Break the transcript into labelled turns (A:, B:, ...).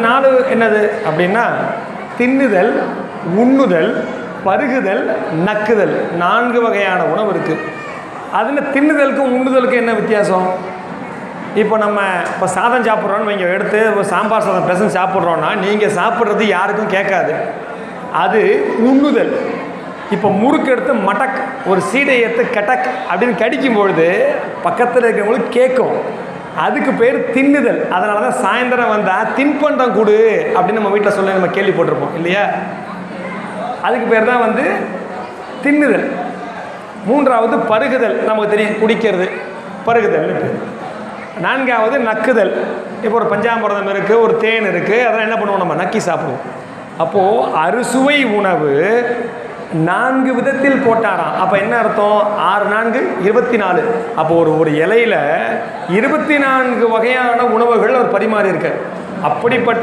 A: 4 என்னது அப்படின்னா தின்னுதல், உண்ணுதல், பருகுதல், நக்குதல். 4 வகையான உணவு இருக்குது. அதில் தின்னுதலுக்கும் உண்ணுதலுக்கும் என்ன வித்தியாசம்? இப்போ நம்ம இப்போ சாதம் சாப்பிட்றோன்னு வைங்க, எடுத்து ஒரு சாம்பார் சாதம் பெசன் சாப்பிட்றோன்னா நீங்கள் சாப்பிட்றது யாருக்கும் கேட்காது, அது உண்ணுதல். இப்போ முறுக்கு எடுத்து மடக், ஒரு சீடை எடுத்து கட்டக் அப்படின்னு கடிக்கும் பொழுது பக்கத்தில் இருக்கிறவங்களுக்கு கேட்கும், அதுக்கு பேர் தின்னுதல். அதனால தான் சாயந்தரம் வந்தால் தின்பண்டம் கொடு அப்படின்னு நம்ம வீட்டில் சொல்ல நம்ம கேள்விப்பட்டிருப்போம் இல்லையா? அதுக்கு பேர் தான் தின்னுதல். 3வது பருகுதல், நமக்கு தெரியும், குடிக்கிறது பருகுதல். 4வது நக்குதல். இப்போ ஒரு பஞ்சாமிர்தம் இருக்குது, ஒரு தேன் இருக்குது, அதெல்லாம் என்ன பண்ணுவோம், நம்ம நக்கி சாப்பிடுவோம். அப்போது அறுசுவை உணவு 4 விதத்தில் போட்டாராம். அப்போ என்ன அர்த்தம்? 6 4 24. அப்போ ஒரு இலையில் 24 வகையான உணவுகள் அவர் பரிமாறி இருக்க. அப்படிப்பட்ட